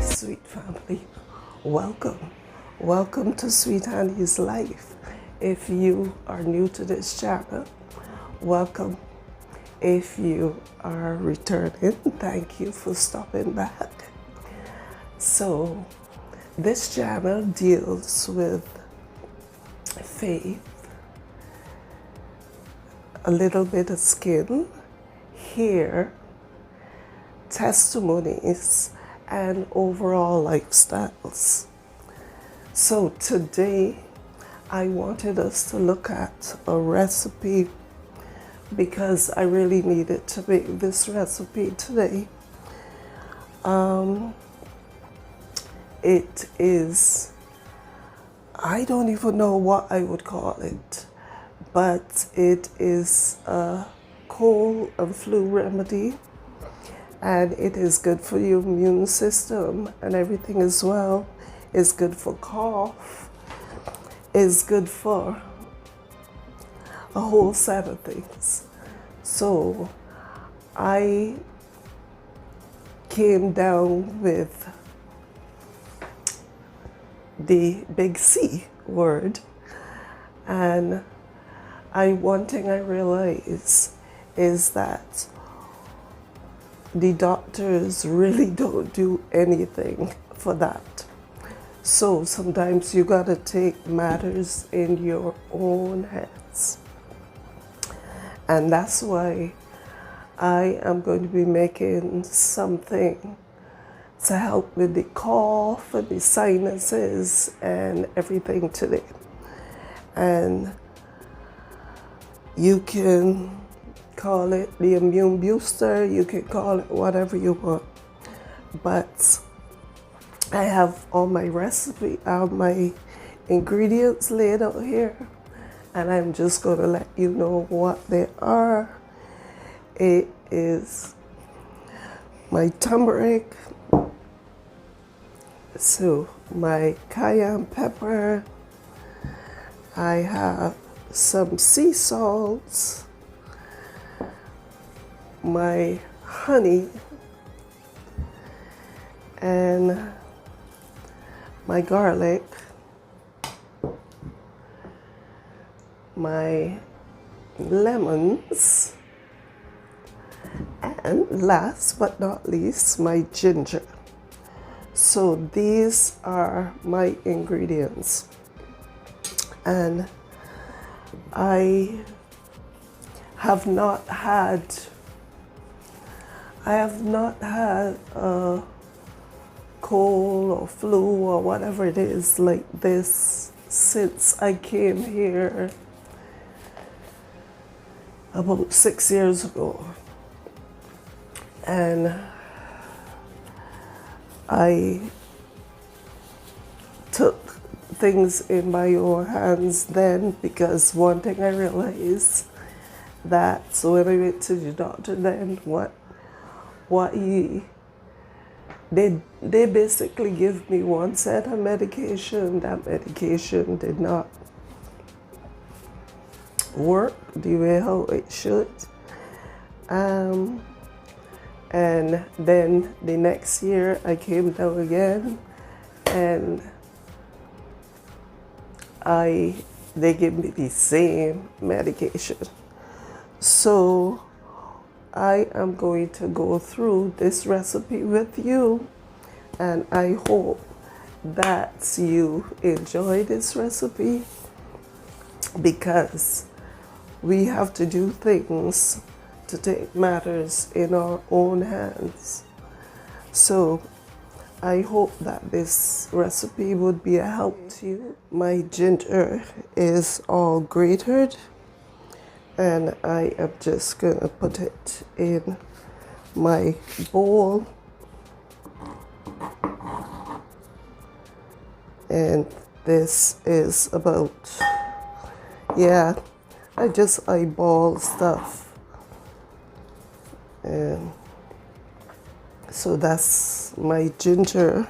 sweet family. Welcome. Welcome to Sweet Honey's Life. If you are new to this channel, welcome. If you are returning, thank you for stopping back. So, this channel deals with faith, a little bit of skin, hair, testimonies, and overall lifestyles. So today I wanted us to look at a recipe because I really needed to make this recipe today. It is, I don't even know what I would call it, but it is a cold and flu remedy. And it is good for your immune system and everything as well. It's good for cough. It's good for a whole set of things. So I came down with the big C word. And one thing I realize is that the doctors really don't do anything for that. So sometimes you gotta take matters in your own hands. And that's why I am going to be making something to help with the cough and the sinuses and everything today. And you can call it the immune booster, you can call it whatever you want. But I have all my my ingredients laid out here, and I'm just going to let you know what they are. It is my turmeric, so my cayenne pepper, I have some sea salts, my honey, and my garlic, my lemons, and last but not least, my ginger. So these are my ingredients. And I have not had a cold or flu or whatever it is like this since I came here about 6 years ago. And I took things in my own hands then, because one thing I realized that, so when I went to the doctor then, they basically give me one set of medication. That medication did not work the way how it should. And then the next year I came down again, and they gave me the same medication. So I am going to go through this recipe with you, and I hope that you enjoy this recipe, because we have to do things to take matters in our own hands. So I hope that this recipe would be a help to you. My ginger is all grated, and I am just gonna put it in my bowl. And this is about, yeah, I just eyeball stuff. And so that's my ginger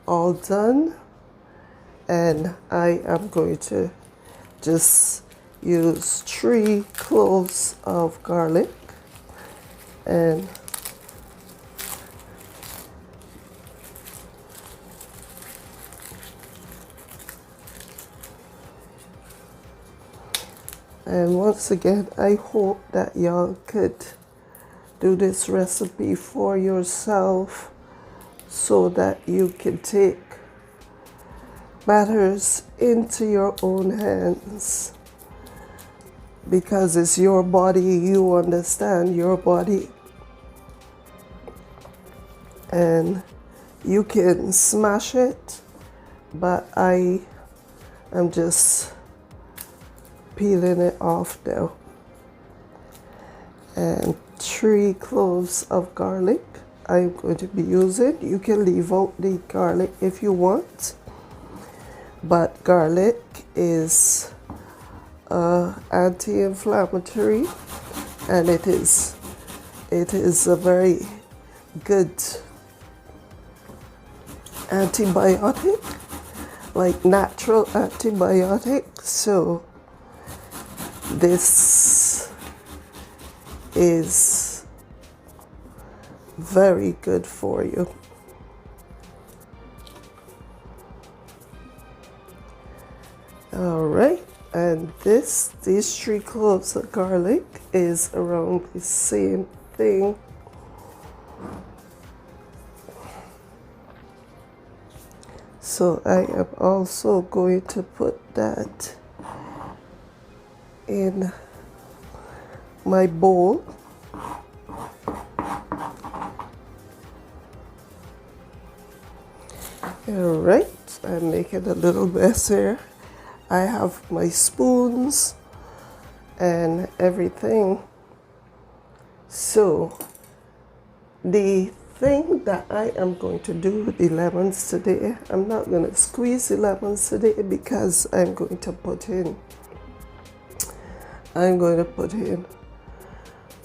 all done. And I am going to just use 3 cloves of garlic, and And once again, I hope that y'all could do this recipe for yourself so that you can take matters into your own hands, because it's your body. You understand your body, and you can smash it, but I am just peeling it off now. And 3 cloves of garlic I'm going to be using. You can leave out the garlic if you want, but garlic is anti-inflammatory, and it is a very good antibiotic, like natural antibiotic. So this is very good for you. All right, and these 3 cloves of garlic is around the same thing. So I am also going to put that in my bowl. All right, I'm making a little mess here. I have my spoons and everything. So the thing that I am going to do with the lemons today, I'm not going to squeeze the lemons today because I'm going to put in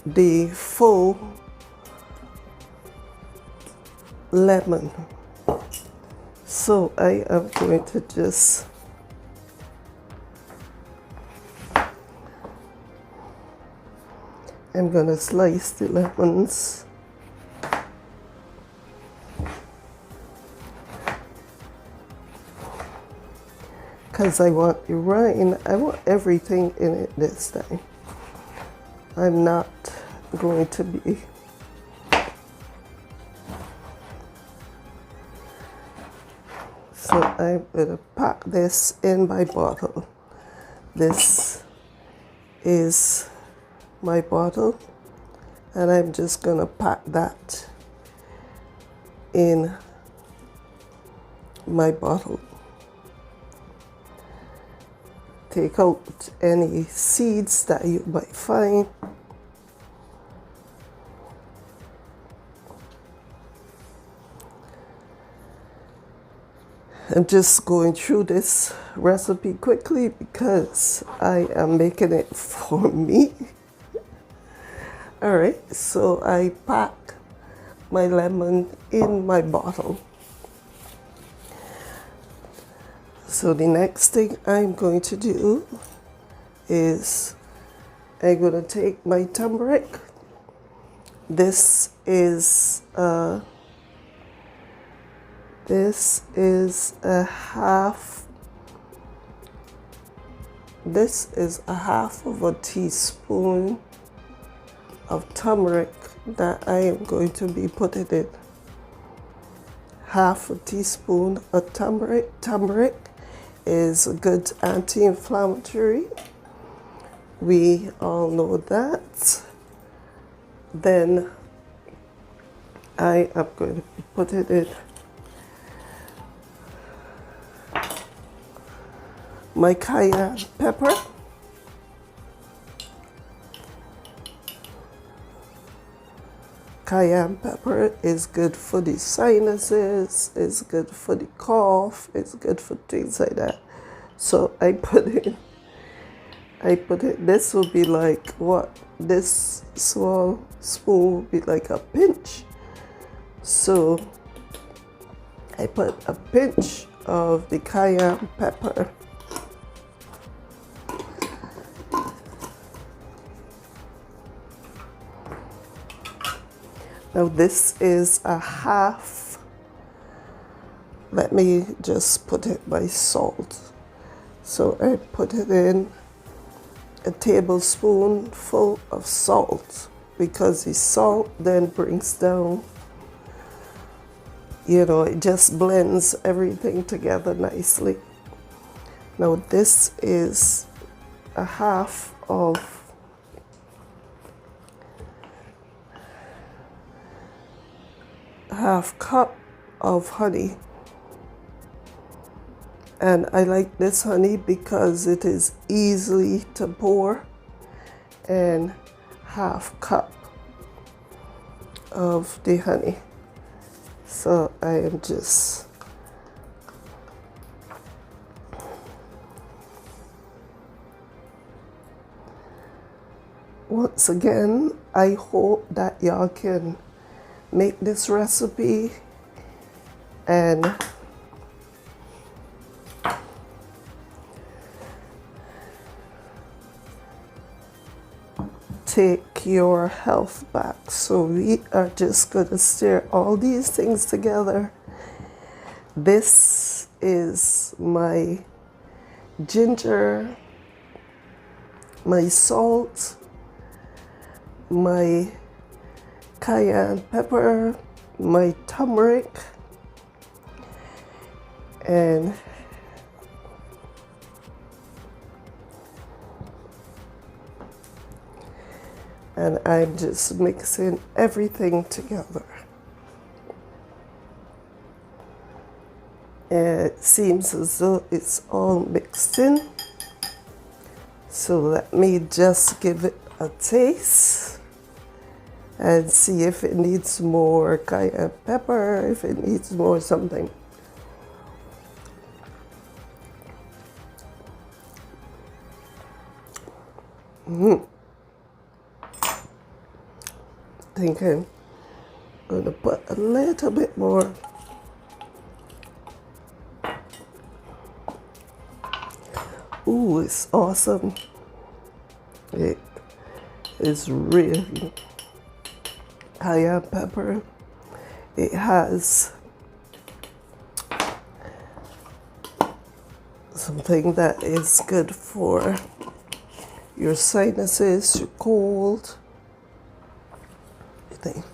the full lemon. So I am going to just slice the lemons. Because I want the rind, I want everything in it this time. I'm not going to be so I'm going to pack this in my bottle. This is my bottle, and I'm just going to pack that in my bottle. Take out any seeds that you might find. I'm just going through this recipe quickly because I am making it for me. All right, so I pack my lemon in my bottle. So the next thing I'm going to do is I'm going to take my turmeric. This is a half. This is a half of a teaspoon of turmeric that I am going to be putting in. Half a teaspoon of turmeric. Turmeric is a good anti-inflammatory. We all know that. Then I am going to be putting in my cayenne pepper. Cayenne pepper is good for the sinuses, it's good for the cough, it's good for things like that. So I put it, this will be like what? This small spoon will be like a pinch. So I put a pinch of the cayenne pepper. Now this is a half. Let me just put it by salt. So I put it in a tablespoonful of salt, because the salt then brings down, it just blends everything together nicely. Now this is a half cup of honey. And I like this honey because it is easily to pour, and half cup of the honey. So I am just once again, I hope that y'all can make this recipe and take your health back. So we are just going to stir all these things together. This is my ginger, my salt, my cayenne pepper, my turmeric, and I'm just mixing everything together. And it seems as though it's all mixed in. So let me just give it a taste and see if it needs more cayenne pepper, if it needs more something. I think I'm going to put a little bit more. Ooh, it's awesome. It is really cayenne pepper. It has something that is good for your sinuses, your cold. I think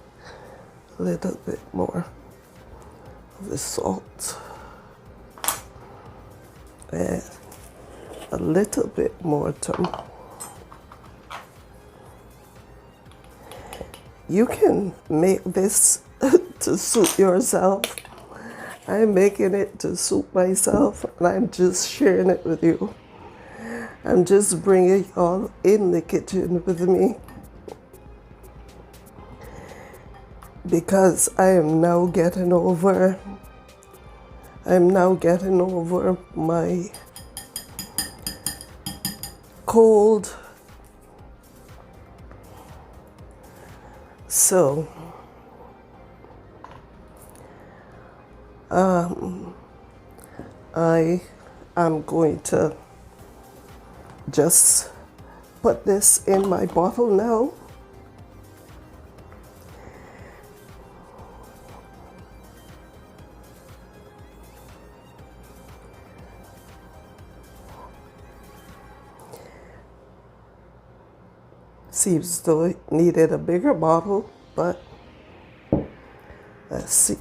a little bit more of the salt and a little bit more turmeric. You can make this to suit yourself. I'm making it to suit myself, and I'm just sharing it with you. I'm just bringing y'all in the kitchen with me, because I'm now getting over my cold. So I am going to just put this in my bottle now. Seems though it needed a bigger bottle, but let's see.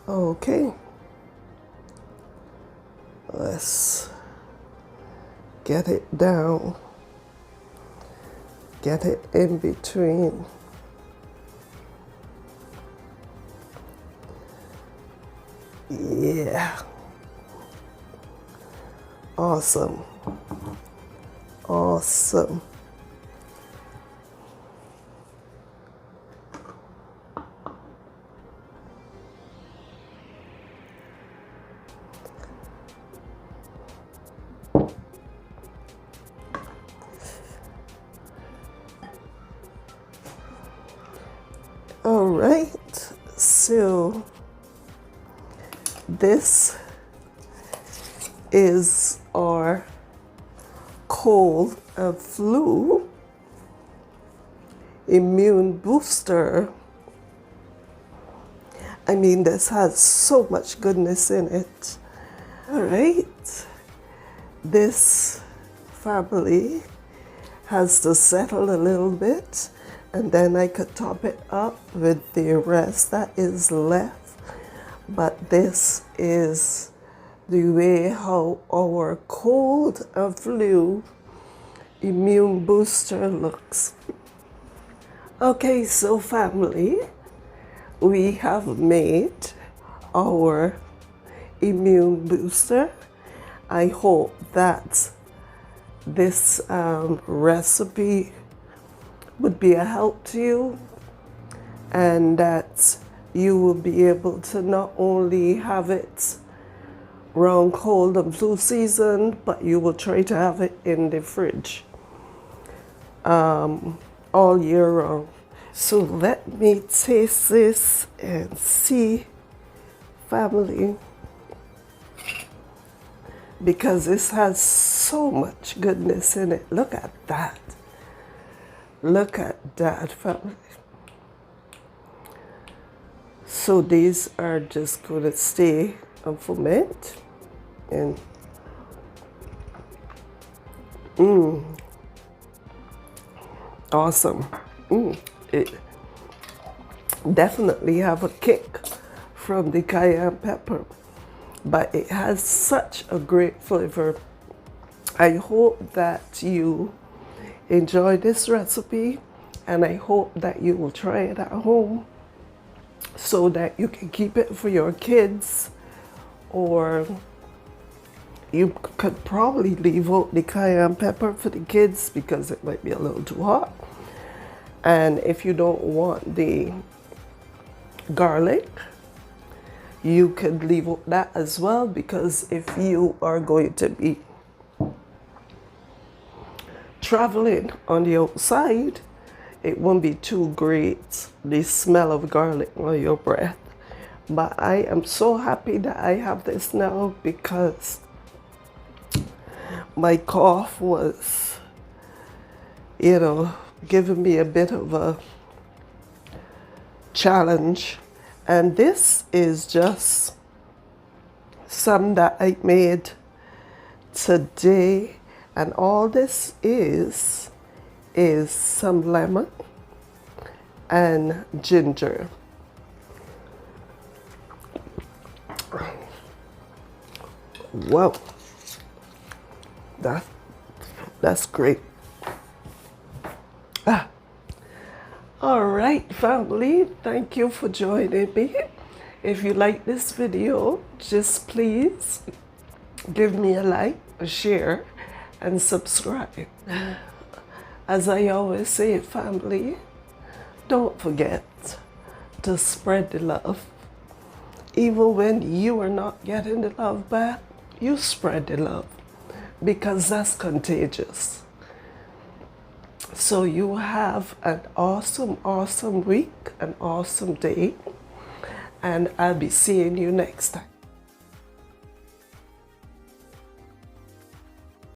Okay, let's get it down, get it in between. Yeah, awesome, awesome. All right, so this is our cold and flu immune booster. I mean, this has so much goodness in it. All right, this family has to settle a little bit, and then I could top it up with the rest that is left. But this is the way how our cold and flu immune booster looks. Okay, so family, we have made our immune booster. I hope that this recipe would be a help to you, and that you will be able to not only have it around cold and flu season, but you will try to have it in the fridge all year round. So let me taste this and see, family, because this has so much goodness in it. Look at that. Look at that, family. So these are just going to stay and ferment. And awesome. It definitely have a kick from the cayenne pepper, but it has such a great flavor. I hope that you enjoy this recipe, and I hope that you will try it at home so that you can keep it for your kids, or you could probably leave out the cayenne pepper for the kids because it might be a little too hot. And if you don't want the garlic, you could leave out that as well, because if you are going to be traveling on the outside, it won't be too great, the smell of garlic on your breath. But I am so happy that I have this now, because my cough was, giving me a bit of a challenge. And this is just some that I made today. And all this is some lemon and ginger. Wow, that's great. All right, family, thank you for joining me. If you like this video, just please give me a like, a share, and subscribe. As I always say, family, don't forget to spread the love. Even when you are not getting the love back, you spread the love, because that's contagious. So you have an awesome, awesome week, an awesome day, and I'll be seeing you next time.